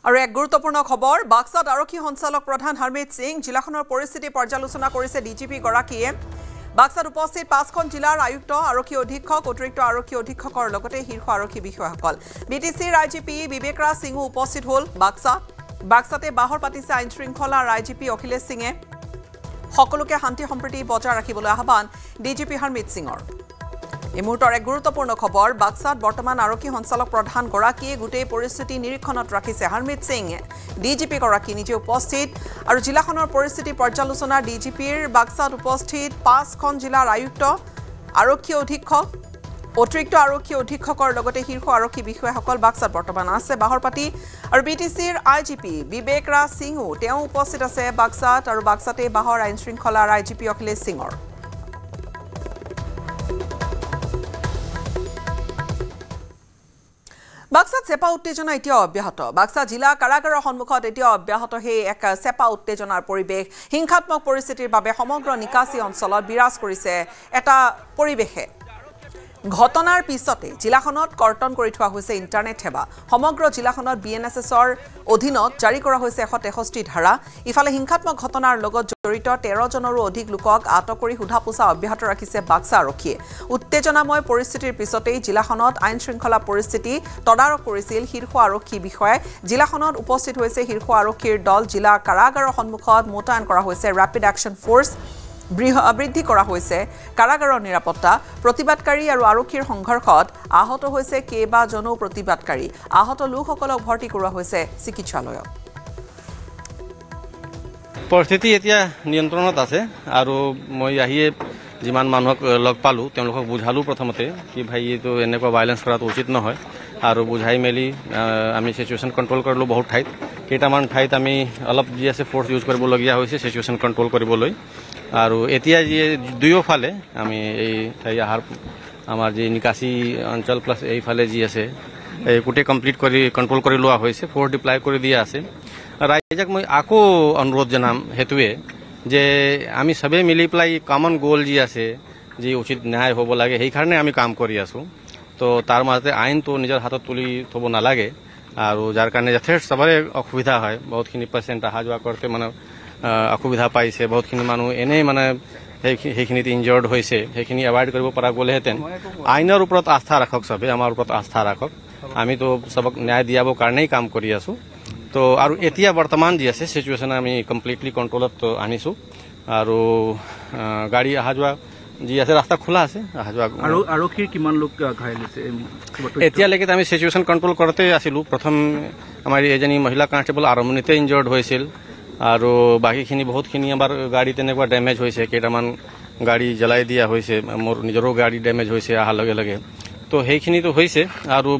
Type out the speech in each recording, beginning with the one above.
আৰু এক গুৰুত্বপূৰ্ণ খবৰ বাক্সাত আৰক্ষী সঞ্চালক প্ৰধান হৰমিত সিং জিলাখনৰ পৰিস্থিতি পৰ্যালোচনা কৰিছে ডিজিপি গৰাকীয়ে বাক্সাত উপস্থিত 5খন জিলাৰ আয়ুক্ত আৰক্ষী অধীক্ষক অতিৰিক্ত আৰক্ষী অধীক্ষকৰ লগতে শীৰ্ষ আৰক্ষী বিষয়াসকল বিটিচিৰ আইজিপি বিবেক ৰাজ সিংও উপস্থিত হ'ল বাক্সাতে বাহৰ পাতিছে আইন শৃংখলাৰ আইজিপি অখিলেশ সিঙে সকলোকে শান্তি সম্প্ৰীতি বজাই ৰাখিবলৈ আহ্বান ডিজিপি হৰমিত সিঙৰ এই মুহূৰ্তৰ এক গুৰুত্বপূৰ্ণ খবৰ বাক্সাত বৰ্তমান আৰক্ষী সঞ্চালক প্ৰধান গৰাকীয়ে গোটেই পৰিস্থিতি নিৰীক্ষণত ৰাখিছে হৰমিত সিং ডিজিপি গৰাকী নিজে উপস্থিত আৰু জিলাখনৰ পৰিস্থিতি পৰ্যালোচনা ডিজিপিৰ বাক্সাত উপস্থিত 5খন জিলাৰ আয়ুক্ত আৰক্ষী অধীক্ষক অতিৰিক্ত আৰক্ষী অধীক্ষকৰ লগতে শীৰ্ষ আৰক্ষী বিষয়াসকল বাক্সাত বৰ্তমান আছে বাহৰপাতি আৰু বিটিচিৰ আইজিপি বিবেক ৰাজ সিংও তেওঁ উপস্থিত আছে বাক্সাত আৰু বাক্সাতে বাহৰ আইন শৃংখলাৰ আইজিপি অখিলেশ সিঙৰ বাক্সাত চেপা উত্তেজনা এতিয়াও অব্যাহত বাক্সা জিলা কাৰাগাৰৰ সন্মুখত এতিয়াও অব্যাহত সেই এক চেপা উত্তেজনাৰ পৰিৱেশ হিংসাত্মক পৰিস্থিতিৰ বাবে সমগ্ৰ নিকাশী অঞ্চলত বিৰাজ কৰিছে এটা পৰিৱেশে ঘটনাৰ পিছতে জিলাখনত কৰ্তন কৰি থোৱা হৈছে ইণ্টাৰনেট সেৱা সমগ্ৰ জিলাখনত বিএনএছএছৰ অধীনত জাৰি কৰা হৈছে 163 ধাৰা ইফালে হিংসাত্মক ঘটনাৰ লগত জড়িত 13 জনৰো অধিক লোকক আটক কৰি সোধাপোছা অব্যাহত ৰাখিছে বাক্সা আৰক্ষীয়ে উত্তেজনাময় পৰিস্থিতিৰ পিছতেই জিলাখনত আইন শৃংখলা পৰিস্থিতি তদাৰক কৰিছিল শীৰ্ষ আৰক্ষী বিষয়াই জিলাখনত উপস্থিত হৈছে শীৰ্ষ আৰক্ষীৰ দল জিলা কাৰাগাৰৰ সন্মুখত মোতায়েন কৰা হৈছে ৰেপিড একশ্যন ফ'ৰ্চ বৃদ্ধি কৰা হৈছে কাৰাগাৰৰ নিৰাপত্তা প্ৰতিবাদকাৰী আৰু আৰক্ষীৰ সংঘৰ্ষত আহত হৈছে কেইবাজনো প্ৰতিবাদকাৰী আহত লোকসকলক ভৰ্তি কৰোৱা হৈছে চিকিৎসালয়ত পৰিস্থিতি এতিয়া নিয়ন্ত্ৰণত আছে আৰু মই আহিয়ে যিমান মানুহক লগ পালোঁ তেওঁলোকক বুজালোঁ প্ৰথমতে কি ভাই এইটো এনেকুৱা ভাইলেঞ্চ কৰাটো উচিত নহয় আৰু বুজাই মেলি আমি চিটুৱেশ্যন কণ্ট্ৰল কৰিলোঁ বহুত ঠাইত কেইটামান ঠাইত আমি অলপ যি আছে ফ'ৰ্চ ইউজ কৰিবলগীয়া হৈছে চিটুৱেশ্যন কণ্ট্ৰল কৰিবলৈ আৰু এতিয়া যি দুয়োফালে আমি এই আমাৰ যি নিকাশী অঞ্চল প্লাছ এইফালে যি আছে এই গোটেই কমপ্লিট কৰি কণ্ট্ৰল কৰি লোৱা হৈছে ফ'ৰ্চ ডিপ্লাই কৰি দিয়া আছে ৰাইজক মই আকৌ অনুৰোধ জনাম সেইটোৱে যে আমি চবেই মিলি পেলাই কমন গ'ল যি আছে যি উচিত ন্যায় হ'ব লাগে সেইকাৰণে আমি কাম কৰি আছোঁ তো তাৰ মাজতে আইনটো নিজৰ হাতত তুলি থ'ব নালাগে আৰু যাৰ কাৰণে যথেষ্ট চবৰে অসুবিধা হয় বহুতখিনি পেচেণ্ট অহা যোৱা কৰোঁতে মানে অসুবিধা পাইছে বহুতখিনি মানুহ এনেই মানে সেইখিনিত ইনজৰ্ড হৈছে সেইখিনি এভইড কৰিব পৰা গ'লেহেঁতেন আইনৰ ওপৰত আস্থা ৰাখক চবেই আমাৰ ওপৰত আস্থা ৰাখক আমিতো চবক ন্যায় দিয়াবৰ কাৰণেই কাম কৰি আছোঁ তো আৰু এতিয়া বৰ্তমান যি আছে চিটুৱেশ্যন আমি কমপ্লিটলি কণ্ট্ৰলত আনিছোঁ আৰু গাড়ী অহা যোৱা যি আছে ৰাস্তা খোলা আছে অহা যোৱা আৰু আৰক্ষীৰ কিমান লোক ঘাইল হৈছে এতিয়ালৈকে আমি চিটুৱেশ্যন কণ্ট্ৰল কৰোঁতে আছিলোঁ প্ৰথম আমাৰ এজনী মহিলা কনষ্টেবল আৰম্ভণিতে ইনজৰ্ড হৈছিল আৰু বাকীখিনি বহুতখিনি আমাৰ গাড়ী তেনেকুৱা ডেমেজ হৈছে কেইটামান গাড়ী জ্বলাই দিয়া হৈছে মোৰ নিজৰো গাড়ী ডেমেজ হৈছে অহাৰ লগে লগে তো সেইখিনিতো হৈছে আৰু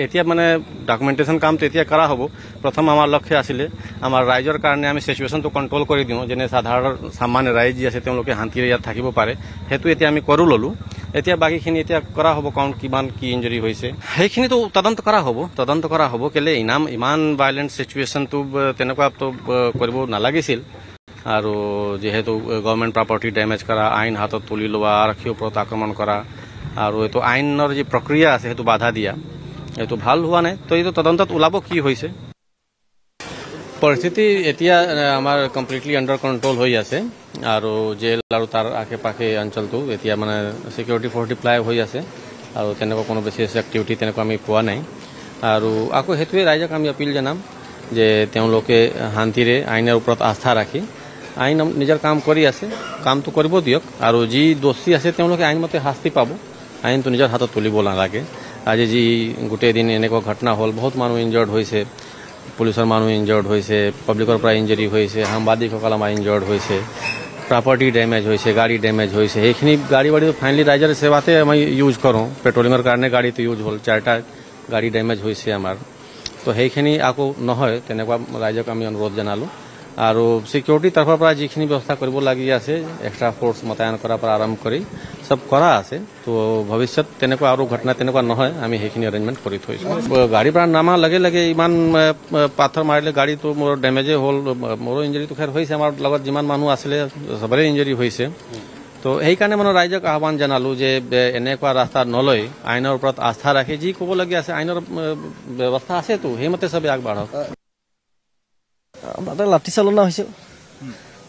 এতিয়া মানে ডকুমেণ্টেশ্যন কামটো এতিয়া কৰা হ'ব প্ৰথম আমাৰ লক্ষ্য আছিলে আমাৰ ৰাইজৰ কাৰণে আমি চিটুৱেশ্যনটো কণ্ট্ৰল কৰি দিওঁ যেনে সাধাৰণ সামান্য ৰাইজ যি আছে তেওঁলোকে শান্তিৰে ইয়াত থাকিব পাৰে সেইটো এতিয়া আমি কৰি ল'লোঁ এতিয়া বাকীখিনি এতিয়া কৰা হ'ব কাৰণ কিমান কি ইঞ্জৰি হৈছে সেইখিনিতো তদন্ত কৰা হ'ব কেলে ইমান ভাইলেণ্ট চিটুৱেশ্যনটো তেনেকুৱাতো কৰিব নালাগিছিল আৰু যিহেতু গভৰ্ণমেণ্ট প্ৰপাৰ্টি ডেমেজ কৰা আইন হাতত তুলি লোৱা আৰক্ষীৰ ওপৰত আক্ৰমণ কৰা আৰু এইটো আইনৰ যি প্ৰক্ৰিয়া আছে সেইটো বাধা দিয়া এইটো ভাল হোৱা নাই তো এইটো তদন্তত ওলাব কি হৈছে পৰিস্থিতি এতিয়া আমাৰ কমপ্লিটলি আণ্ডাৰ কণ্ট্ৰল হৈ আছে আৰু জেল আৰু তাৰ আশে পাশে অঞ্চলটো এতিয়া মানে ছিকিউৰিটি ফ'ৰ্চ ডিপ্লাই হৈ আছে আৰু তেনেকুৱা কোনো বিশেষ এক্টিভিটি তেনেকুৱা আমি পোৱা নাই আৰু আকৌ সেইটোৱে ৰাইজক আমি আপিল জনাম যে তেওঁলোকে শান্তিৰে আইনৰ ওপৰত আস্থা ৰাখি আইন নিজৰ কাম কৰি আছে কামটো কৰিব দিয়ক আৰু যি দোষী আছে তেওঁলোকে আইনমতে শাস্তি পাব আইনটো নিজৰ হাতত তুলিব নালাগে আজি যি গোটেই দিন এনেকুৱা ঘটনা হ'ল বহুত মানুহ ইনজৰ্ড হৈছে পুলিচৰ মানুহ ইনজৰ্ড হৈছে পাব্লিকৰ পৰা ইঞ্জৰি হৈছে সাংবাদিকসকল আমাৰ ইনজৰ্ড হৈছে প্ৰপাৰ্টি ডেমেজ হৈছে গাড়ী ডেমেজ হৈছে সেইখিনি গাড়ী ফাইনেলি ৰাইজৰ সেৱাতে আমি ইউজ কৰোঁ পেট্ৰলিঙৰ কাৰণে গাড়ীটো ইউজ হ'ল 4টা গাড়ী ডেমেজ হৈছে আমাৰ তো সেইখিনি আকৌ নহয় তেনেকুৱা ৰাইজক আমি অনুৰোধ জনালোঁ আৰু ছিকিউৰিটিৰ তৰফৰ পৰা যিখিনি ব্যৱস্থা কৰিবলগীয়া আছে এক্সট্ৰা ফ'ৰ্চ মোতায়েন কৰাৰ পৰা আৰম্ভ কৰি চব কৰা আছে তো ভৱিষ্যত তেনেকুৱা আৰু ঘটনা তেনেকুৱা নহয় আমি সেইখিনি এৰেঞ্জমেণ্ট কৰি থৈছোঁ গাড়ীৰ পৰা নামাৰ লগে লগে ইমান পাথৰ মাৰিলে গাড়ীটো মোৰ ডেমেজেই হ'ল মোৰো ইঞ্জৰিটো খেৰ হৈছে আমাৰ লগত যিমান মানুহ আছিলে চবৰে ইঞ্জৰি হৈছে তো সেইকাৰণে মানে ৰাইজক আহ্বান জনালোঁ যে এনেকুৱা ৰাস্তা নলৈ আইনৰ ওপৰত আস্থা ৰাখি যি ক'বলগীয়া আছে আইনৰ ব্যৱস্থা আছেতো সেইমতে চবেই আগবাঢ়ক তাতে লাঠি চালনা হৈছিল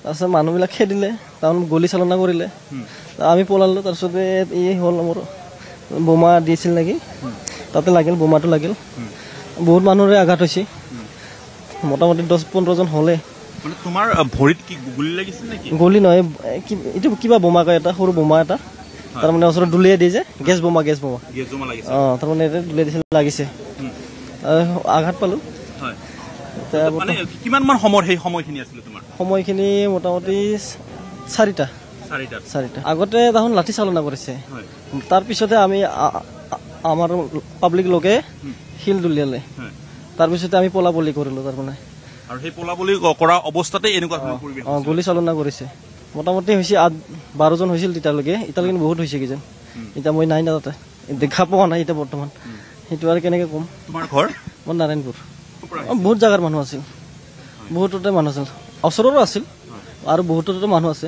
তাৰপিছত মানুহবিলাক খেদিলে তাৰমানে গলি চালনা কৰিলে আমি পলালোঁ তাৰপিছতে এই হ'ল মোৰ বোমা দিছিল নেকি তাতে লাগিল বোমাটো লাগিল বহুত মানুহৰে আঘাত হৈছে মোটামুটি 10-15জন হ'লে মানে তোমাৰ ভৰিত কি গুলি লাগিছিল নেকি গলি নহয় এইটো কিবা বোমা কয় এটা সৰু বোমা এটা তাৰমানে ওচৰত দুলিয়াই দিয়ে যে গেছ বোমা লাগিছে তাৰমানে এটা দুলিয়াই দিছিল লাগিছে আঘাত পালোঁ মানে কিমান মান সময় সেই সময়খিনি আছিল তোমাৰ সময়খিনি মোটামুটি 4টা আগতে তাহোন লাঠি চালনা কৰিছে তাৰপিছতে আমি আমাৰ পাব্লিক লোকে শিল দুলিয়ালে তাৰপিছতে আমি পলাবলি কৰিলোঁ তাৰমানে আৰু সেই পলাবলি কৰা অৱস্থাতে এনেকুৱা পৰিৱেশ গুলি চালনা কৰিছে মোটামুটি হৈছে 12জন হৈছিল তেতিয়ালৈকে এতিয়ালৈকে বহুত হৈছে কিজন এতিয়া মই নাই না তাতে দেখা পোৱা নাই এতিয়া বৰ্তমান সেইটো আৰু কেনেকৈ ক'ম তোমাৰ ঘৰ মোৰ নাৰায়ণপুৰ বহুত জাগাৰ মানুহ আছিল বহুততে মানুহ আছিল ওচৰৰো আছিল আৰু বহুততে মানুহ আছে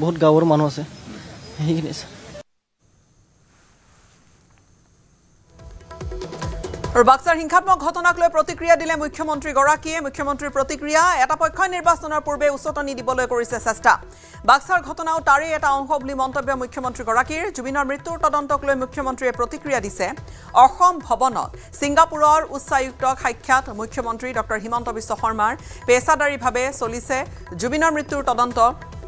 বহুত গাঁৱৰ মানুহ আছে সেইখিনি আছে আৰু বাক্সাৰ হিংসাত্মক ঘটনাক লৈ প্ৰতিক্ৰিয়া দিলে মুখ্যমন্ত্ৰীগৰাকীয়ে মুখ্যমন্ত্ৰীৰ প্ৰতিক্ৰিয়া এটা পক্ষই নিৰ্বাচনৰ পূৰ্বে উচতনি দিবলৈ কৰিছে চেষ্টা বাক্সাৰ ঘটনাও তাৰে এটা অংশ বুলি মন্তব্য মুখ্যমন্ত্ৰীগৰাকীৰ জুবিনৰ মৃত্যুৰ তদন্তক লৈ মুখ্যমন্ত্ৰীয়ে প্ৰতিক্ৰিয়া দিছে অসম ভৱনত ছিংগাপুৰৰ উচ্চায়ুক্তক সাক্ষাৎ মুখ্যমন্ত্ৰী ডক্টৰ হিমন্ত বিশ্ব শৰ্মাৰ পেছাদাৰীভাৱে চলিছে জুবিনৰ মৃত্যুৰ তদন্ত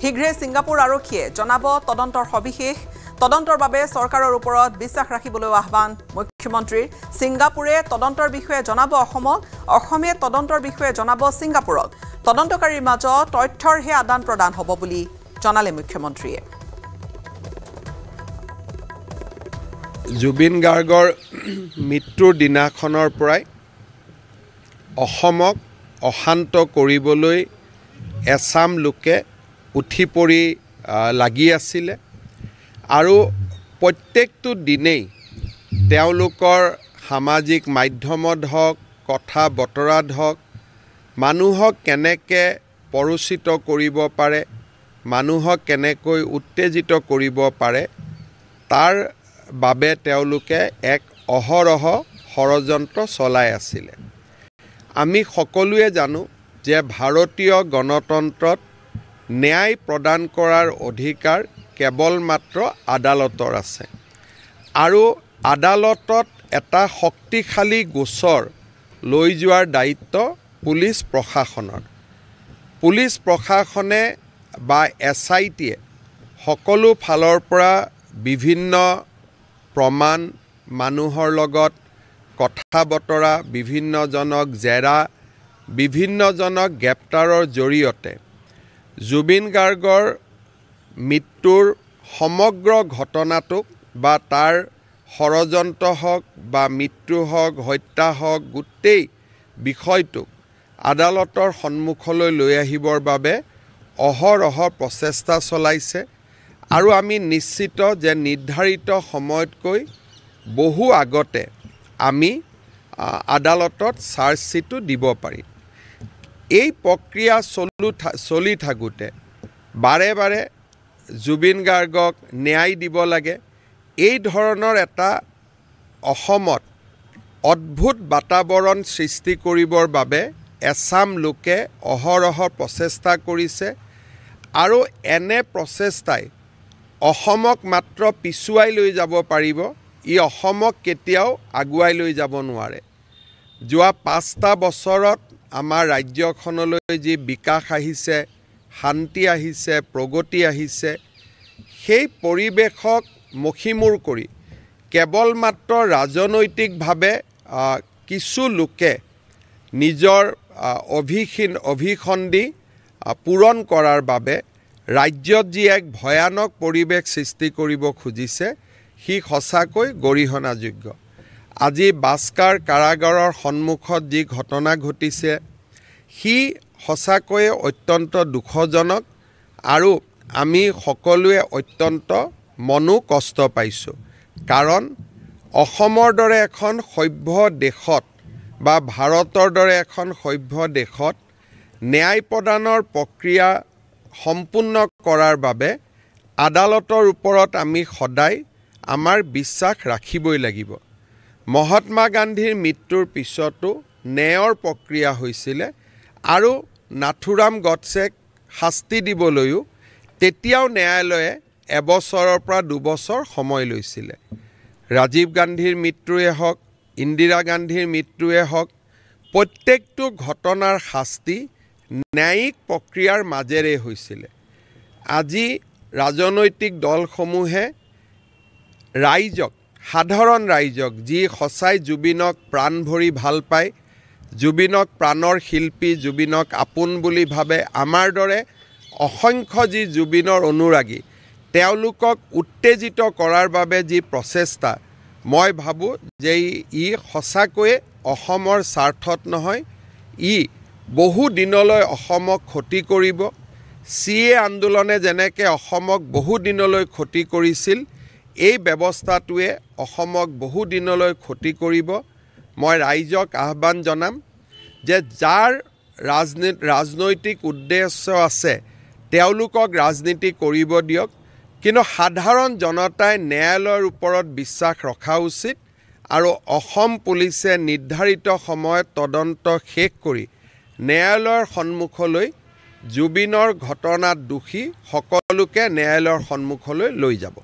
শীঘ্ৰে ছিংগাপুৰ আৰক্ষীয়ে জনাব তদন্তৰ সবিশেষ তদন্তৰ বাবে চৰকাৰৰ ওপৰত বিশ্বাস ৰাখিবলৈ আহ্বান মুখ্যমন্ত্ৰীৰ ছিংগাপুৰে তদন্তৰ বিষয়ে জনাব অসমক অসমে তদন্তৰ বিষয়ে জনাব ছিংগাপুৰক তদন্তকাৰীৰ মাজত তথ্যৰহে আদান প্ৰদান হ'ব বুলি জনালে মুখ্যমন্ত্ৰীয়ে জুবিন গাৰ্গৰ মৃত্যুৰ দিনাখনৰ পৰাই অসমক অশান্ত কৰিবলৈ এছাম লোকে উঠি পৰি লাগি আছিলে আৰু প্ৰত্যেকটো দিনেই তেওঁলোকৰ সামাজিক মাধ্যমত হওক কথা বতৰাত হওক মানুহক কেনেকৈ পৰোচিত কৰিব পাৰে মানুহক কেনেকৈ উত্তেজিত কৰিব পাৰে তাৰ বাবে তেওঁলোকে এক অহৰহ ষড়যন্ত্ৰ চলাই আছিলে আমি সকলোৱে জানো যে ভাৰতীয় গণতন্ত্ৰত ন্যায় প্ৰদান কৰাৰ অধিকাৰ কেৱল মাত্ৰ আদালতৰ আছে আৰু আদালতত এটা শক্তিশালী গোচৰ লৈ যোৱাৰ দায়িত্ব পুলিচ প্ৰশাসনৰ পুলিচ প্ৰশাসনে বা SITয়ে সকলো ফালৰ পৰা বিভিন্ন প্ৰমাণ মানুহৰ লগত কথা বতৰা বিভিন্নজনক জেৰা বিভিন্নজনক গ্ৰেপ্তাৰৰ জৰিয়তে জুবিন গাৰ্গৰ মৃত্যুৰ সমগ্ৰ ঘটনাটোক বা তাৰ ষড়যন্ত্ৰ হওক বা মৃত্যু হওক হত্যা হওক গোটেই বিষয়টোক আদালতৰ সন্মুখলৈ লৈ আহিবৰ বাবে অহৰহ প্ৰচেষ্টা চলাইছে আৰু আমি নিশ্চিত যে নিৰ্ধাৰিত সময়তকৈ বহু আগতে আমি আদালতত চাৰ্জশ্বিটো দিব পাৰিম এই প্ৰক্ৰিয়া চলি থাকোঁতে বাৰে বাৰে জুবিন গাৰ্গক ন্যায় দিব লাগে এই ধৰণৰ এটা অসমত অদ্ভুত বাতাবৰণ সৃষ্টি কৰিবৰ বাবে এছাম লোকে অহৰহ প্ৰচেষ্টা কৰিছে আৰু এনে প্ৰচেষ্টাই অসমক মাত্ৰ পিছুৱাই লৈ যাব পাৰিব ই অসমক কেতিয়াও আগুৱাই লৈ যাব নোৱাৰে যোৱা 5টা বছৰত আমাৰ ৰাজ্যখনলৈ যি বিকাশ আহিছে শান্তি আহিছে প্ৰগতি আহিছে সেই পৰিৱেশক মখিমূৰ কৰি কেৱল মাত্ৰ ৰাজনৈতিকভাৱে কিছু লোকে নিজৰ অভিসন্ধি পূৰণ কৰাৰ বাবে ৰাজ্যত যি এক ভয়ানক পৰিৱেশ সৃষ্টি কৰিব খুজিছে সি সঁচাকৈ গৰিহণাযোগ্য আজি বাস্কাৰ কাৰাগাৰৰ সন্মুখত যি ঘটনা ঘটিছে সি সঁচাকৈয়ে অত্যন্ত দুখজনক আৰু আমি সকলোৱে অত্যন্ত মনো কষ্ট পাইছোঁ কাৰণ অসমৰ দৰে এখন সভ্য দেশত বা ভাৰতৰ দৰে এখন সভ্য দেশত ন্যায় প্ৰদানৰ প্ৰক্ৰিয়া সম্পূৰ্ণ কৰাৰ বাবে আদালতৰ ওপৰত আমি সদায় আমাৰ বিশ্বাস ৰাখিবই লাগিব মহাত্মা গান্ধীৰ মৃত্যুৰ পিছতো ন্যায়ৰ প্ৰক্ৰিয়া হৈছিলে আৰু নাথুৰাম গডছেক শাস্তি দিবলৈও তেতিয়াও ন্যায়ালয়ে এবছৰৰ পৰা 2 বছৰ সময় লৈছিলে ৰাজীৱ গান্ধীৰ মৃত্যুৱে হওক ইন্দিৰা গান্ধীৰ মৃত্যুৱে হওক প্ৰত্যেকটো ঘটনাৰ শাস্তি ন্যায়িক প্ৰক্ৰিয়াৰ মাজেৰে হৈছিলে আজি ৰাজনৈতিক দলসমূহে ৰাইজক সাধাৰণ ৰাইজক যি সঁচাই জুবিনক প্ৰাণ ভৰি ভাল পায় জুবিনক প্ৰাণৰ শিল্পী জুবিনক আপোন বুলি ভাবে আমাৰ দৰে অসংখ্য যি জুবিনৰ অনুৰাগী তেওঁলোকক উত্তেজিত কৰাৰ বাবে যি প্ৰচেষ্টা মই ভাবোঁ যে ই সঁচাকৈয়ে অসমৰ স্বাৰ্থত নহয় ই বহু দিনলৈ অসমক ক্ষতি কৰিব CA আন্দোলনে যেনেকৈ অসমক বহু দিনলৈ ক্ষতি কৰিছিল এই ব্যৱস্থাটোৱে অসমক বহু দিনলৈ ক্ষতি কৰিব মই ৰাইজক আহ্বান জনাম যে যাৰ ৰাজনৈতিক উদ্দেশ্য আছে তেওঁলোকক ৰাজনীতি কৰিব দিয়ক কিন্তু সাধাৰণ জনতাই ন্যায়ালয়ৰ ওপৰত বিশ্বাস ৰখা উচিত আৰু অসম পুলিচে নিৰ্ধাৰিত সময়ত তদন্ত শেষ কৰি ন্যায়ালয়ৰ সন্মুখলৈ জুবিনৰ ঘটনাত দোষী সকলোকে ন্যায়ালয়ৰ সন্মুখলৈ লৈ যাব